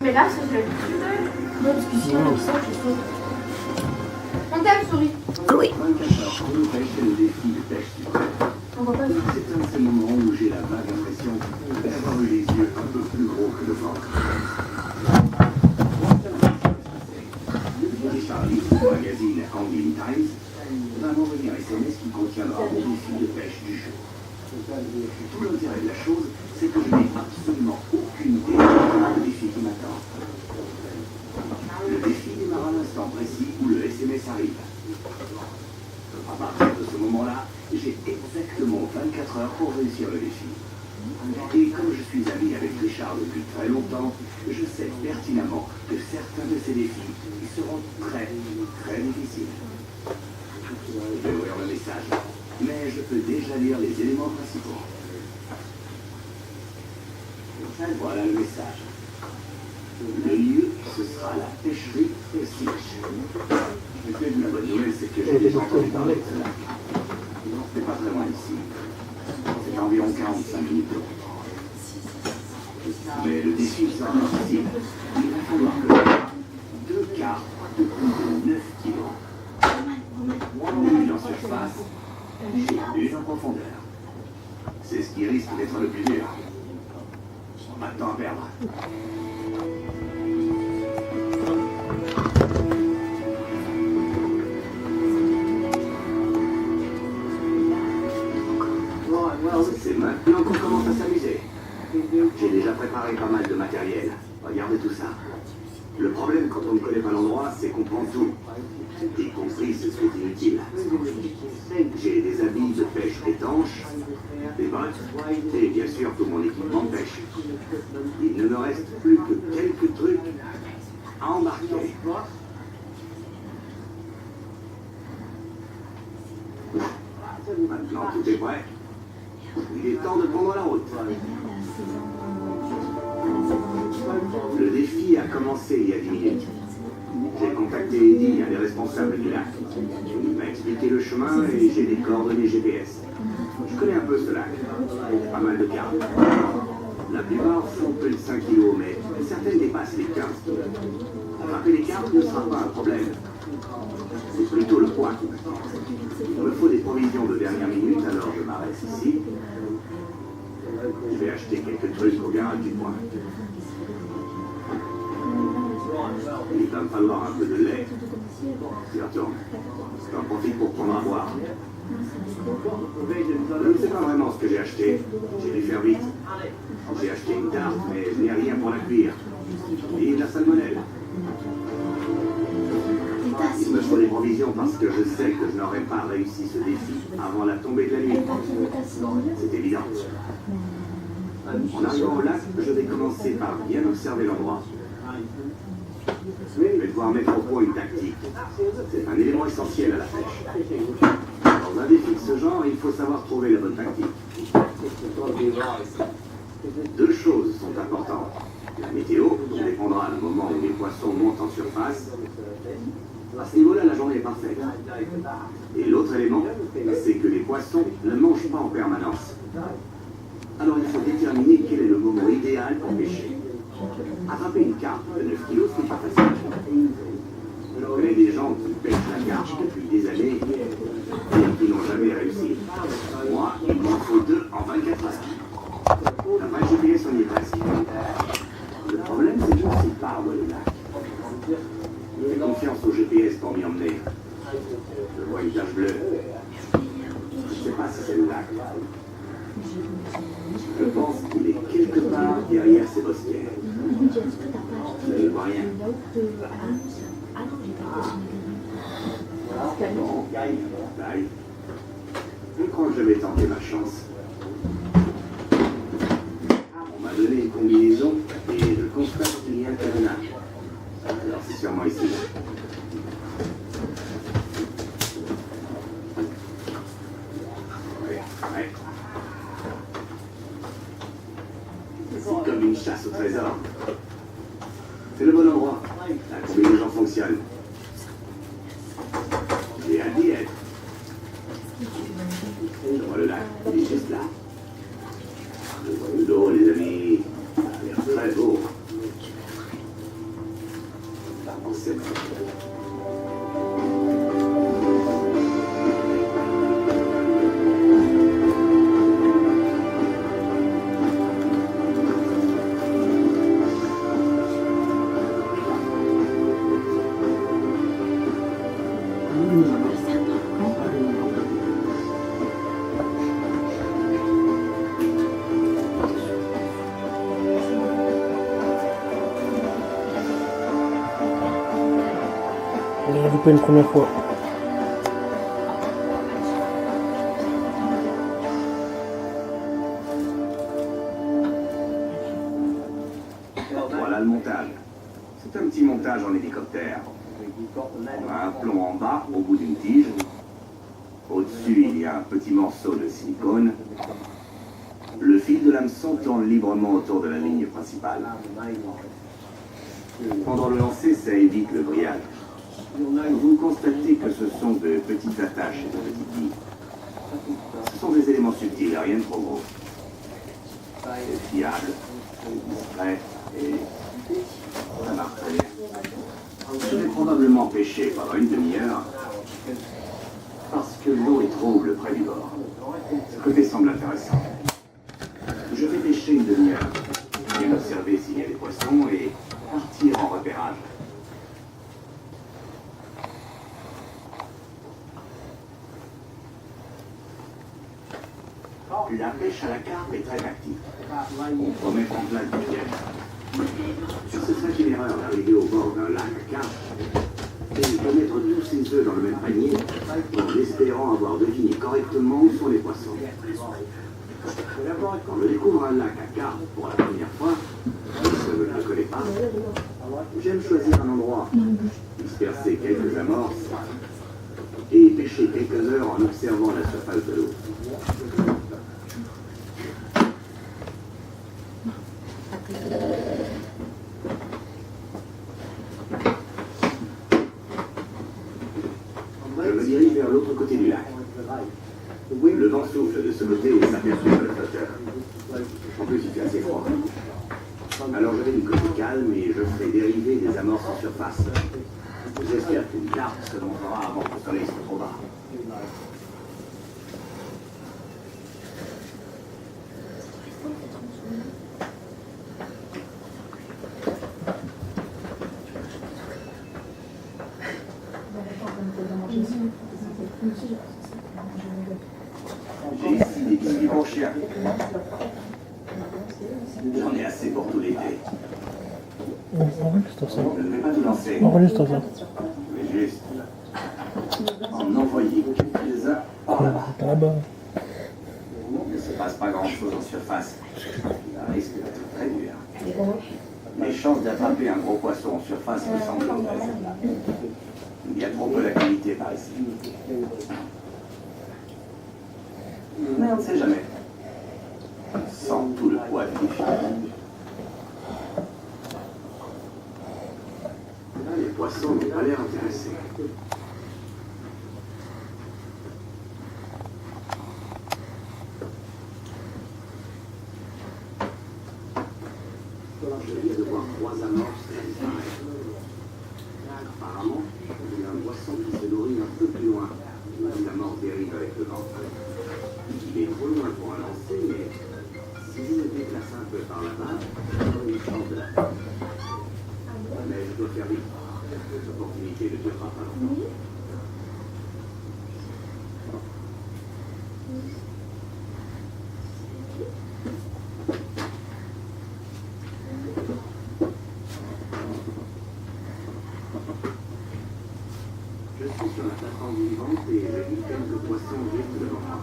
Mais là, ça fait l'habitude. Non, parce que si on ça, je saute. On tape, souris. Oui. 24 heures chrono pêche, c'est le défi de pêche suprême. On voit pas. C'est un de ces moments où j'ai la vague impression d'avoir eu les yeux un peu plus gros que le ventre. Charlie, du magazine Angling Times, va m'envoyer un SMS qui contiendra mon défi de pêche du jour. Tout l'intérêt de la chose, c'est que je n'ai absolument aucune idée du défi qui m'attend. Le défi démarre à l'instant précis où le SMS arrive. À partir de ce moment-là, j'ai exactement 24 heures pour réussir le défi. Et comme je suis ami avec Richard depuis très longtemps, je sais pertinemment que certains de ces défis seront très, très difficiles. Je vais ouvrir le message, mais je peux déjà lire les éléments principaux. Voilà le message. Le lieu, ce sera la pêcherie Sitch. La bonne nouvelle, c'est que j'ai déjà entendu parler de ce lac. C'est pas très loin d'ici. C'est environ 45 minutes de route. Mais le défi sera difficile. Il va falloir que 2 cartes de plus de 9 kilos. Une en surface et une en profondeur. C'est ce qui risque d'être le plus dur. Pas de temps à perdre. C'est maintenant qu'on commence à s'amuser. J'ai déjà préparé pas mal de matériel. Regardez tout ça. Le problème quand on ne connaît pas l'endroit, c'est qu'on prend tout. Y compris ce qui est inutile. J'ai des habits de pêche étanches, des bottes et bien sûr tout mon équipement de pêche. Il ne me reste plus que quelques trucs à embarquer. Maintenant tout est prêt. Il est temps de prendre la route. Le défi a commencé il y a 10 minutes. J'ai contacté Eddie, un des responsables du lac. Il m'a expliqué le chemin et j'ai des coordonnées GPS. Je connais un peu ce lac. Pas mal de cartes. La plupart font plus de 5 kilos, mais certaines dépassent les 15 kilos. Attraper les cartes ne sera pas un problème. C'est plutôt le poids qui m'attend. Il me faut des provisions de dernière minute, alors je m'arrête ici. Je vais acheter quelques trucs au garage du coin. Il va me falloir un peu de lait. J'y retourne. J'en profite pour prendre à boire. Je ne sais pas vraiment ce que j'ai acheté. J'ai dû faire vite. J'ai acheté une tarte, mais je n'ai rien pour la cuire. Et de la salmonelle. Il me faut des provisions parce que je sais que je n'aurais pas réussi ce défi avant la tombée de la nuit. C'est évident. En arrivant au lac, je vais commencer par bien observer l'endroit. Je vais devoir mettre au point une tactique. C'est un élément essentiel à la pêche. Dans un défi de ce genre, il faut savoir trouver la bonne tactique. 2 choses sont importantes. La météo, qui dépendra du moment où les poissons montent en surface. À ce niveau-là, la journée est parfaite. Et l'autre élément, c'est que les poissons ne mangent pas en permanence. Alors il faut déterminer quel est le moment idéal pour pêcher. Attraper une carpe de 9 kilos, c'est pas facile. Je connais des gens qui pêchent la carpe depuis des années et qui n'ont jamais réussi. Moi, il m'en faut 2 en 24 heures. D'après le GPS, on y est presque. Le problème, c'est que je ne sais pas où est le lac. Fais confiance au GPS pour m'y emmener. Je vois une tache bleue. Je ne sais pas si c'est le lac. Je pense qu'il est quelque part derrière ces bosquets. Je ne vois rien. Bon, bye. Je crois que je vais tenter ma chance. On m'a donné une combinaison et je constate qu'il y a un cadenas. Alors c'est sûrement ici. Ouais. C'est comme une chasse au trésor. C'est le bon endroit. La combinaison fonctionne. J'ai hâte d'y être. Je vois le lac, il est juste là. Je vois le dos, les amis. Ça a l'air très beau. en scène. Je l'ai loupé une première fois. Voilà le montage. C'est un petit montage en hélicoptère. On a un plomb en bas, au bout d'une tige. Au-dessus, il y a un petit morceau de silicone. Le fil de l'hameçon tourne librement autour de la ligne principale. Pendant le lancer, ça évite le brillage. Vous constatez que ce sont de petites attaches et de petites billes. Ce sont des éléments subtils, rien de trop gros. C'est fiable, discret et ça marche très bien. Je vais probablement pêcher pendant une demi-heure parce que l'eau est trouble près du bord. Ce côté semble intéressant. Je vais pêcher une demi-heure, bien observer s'il y a des poissons et partir en repérage. La pêche à la carpe est très active. On peut mettre en place des pièges. Ce serait une erreur d'arriver au bord d'un lac à carpe et de mettre tous ses œufs dans le même panier en espérant avoir deviné correctement où sont les poissons. Quand je découvre un lac à carpe pour la première fois, je ne le connais pas, j'aime choisir un endroit, disperser quelques amorces et pêcher quelques heures en observant la surface de l'eau. Je me dirige vers l'autre côté du lac. Le vent souffle de ce côté et ça perturbe le flotteur. En plus, il fait assez froid. Alors je vais du côté calme et je fais dériver des amorces en surface. J'espère qu'une carpe se montrera avant que le soleil soit trop bas. J'ai ici des biscuits pour chiens. J'en ai assez pour tout l'été. Enregistre ça. Je ne vais pas tout lancer. Enregistre ça. Je vais juste en envoyer quelques-uns par là-bas. T'es là-bas. Il ne se passe pas grand-chose en surface. Ça risque d'être très dur. Les chances d'attraper un gros poisson en surface me semblent mauvaises. Il y a trop peu d'activité par ici. Mais on ne sait jamais. Sans tout le poids du défi. Les poissons n'ont pas l'air intéressés. Je viens de voir 3 amorces disparaître. Apparemment, il y a un poisson qui se nourrit un peu plus loin. L'amorce dérive avec le vent. Il est trop loin pour un lancer, mais si je me déplace un peu par là-bas, j'aurai une chance de la faire. Mais je dois faire vite. Cette opportunité ne durera pas longtemps. Je suis sur la plateforme vivante et je vis quelques poissons juste devant moi.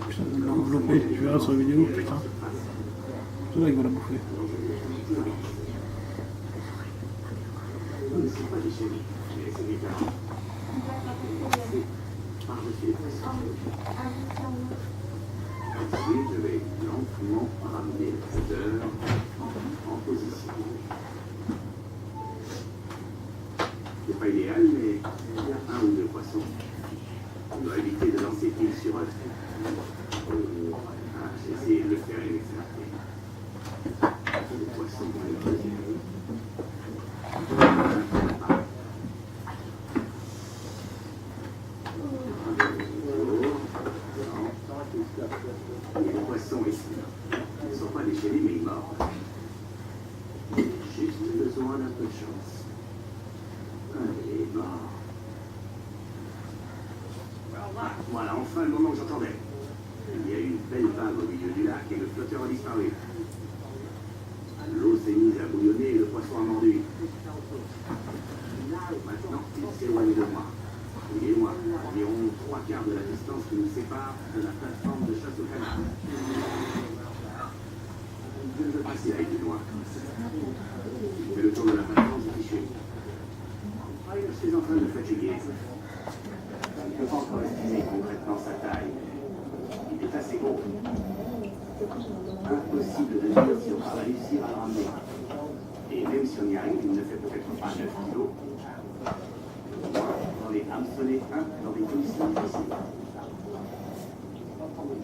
Putain, il l'a enveloppé. Tu verras sur la vidéo, putain. C'est là qu'il va la bouffer. Ce ne sont pas des chenilles, mais c'est différent. C'est par-dessus les poissons. Ensuite, je vais lentement ramener le flotteur en position. C'est pas idéal, mais il y a un ou deux poissons. On doit éviter de lancer pile sur eux. J'ai essayé de le faire et de m'écarter. Les poissons vont être deuxième. moment que j'entendais. Il y a eu une belle vague au milieu du lac et le flotteur a disparu. L'eau s'est mise à bouillonner et le poisson a mordu. Maintenant, il s'éloigne de moi. Oui et moi, environ 3/4 de la distance qui nous sépare de la plateforme de chasse au canard. Je ne veux pas s'y aller plus loin. Il fait le tour de la plateforme du fichier. Je suis en train de me fatiguer. Je ne peux pas encore estimer concrètement sa taille. Il est assez gros. Impossible de dire si on va réussir à le ramener. Et même si on y arrive, il ne fait peut-être pas 9 kilos. Moi, j'en ai hameçonné un dans des conditions difficiles.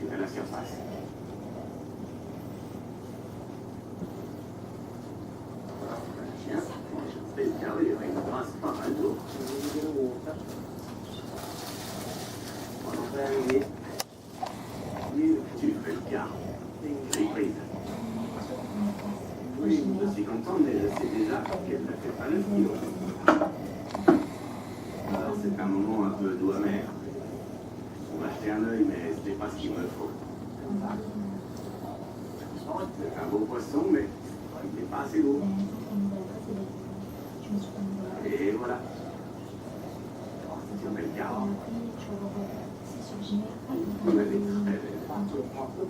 Il est à la surface. Tiens, belle carrure et une trace pas mal d'eau. On en va arriver. Tu fais le quart. J'ai prise. Oui, je suis content, mais je sais déjà qu'elle ne fait pas 9 kilos. Alors c'est un moment un peu doux amer. On m'a acheté un œil, mais ce n'est pas ce qu'il me faut. C'est un beau poisson, mais il n'est pas assez beau. Et voilà. Sur belle carte. Vous m'avez très belle.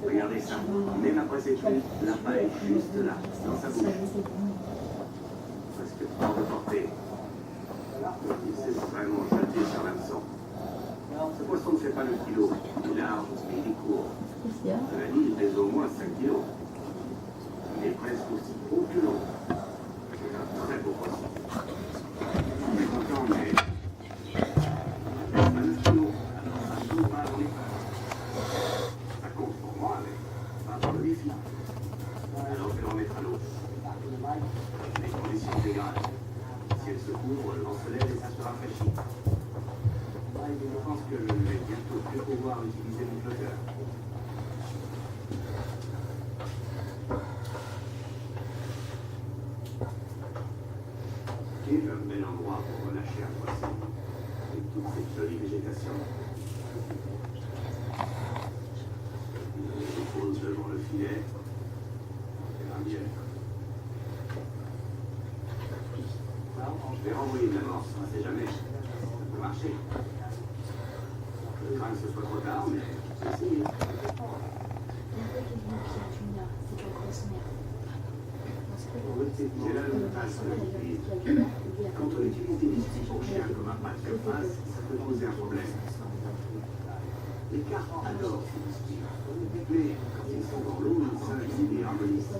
Regardez ça. Même après cette pluie, l'appât est juste là, dans sa bouche. Presque hors de portée. Il s'est vraiment jeté sur l'hameçon. Ce poisson ne fait pas le kilo. Il est large, mais il est court. Cela dit, il pèse au moins 5 kilos. Il est presque aussi gros que long. C'est un très beau poisson. On est content, mais... 9 kilos, alors ça ne joue pas dans les pattes. Ça compte pour moi, mais pas pour le défi. Alors je vais le remettre à l'eau. Les conditions dégradent. Si elle se couvre, le vent se lève et ça se rafraîchit. Je pense que je vais bientôt plus pouvoir utiliser mon flotteur. Et un bel endroit pour relâcher un poisson avec toute cette jolie végétation. Je me pose devant le filet. C'est un bière. Je vais renvoyer de l'amorce, on ne sait jamais. Ça peut marcher. Je crains que ce soit trop tard, mais c'est essayé. C'est là le montage que j'utilise. Quand on utilise des disques pour chiens comme un pas de surface, ça peut poser un problème. Les cartes adorent ces disques. Mais quand ils sont dans l'eau, ils s'invisibles et harmonisent.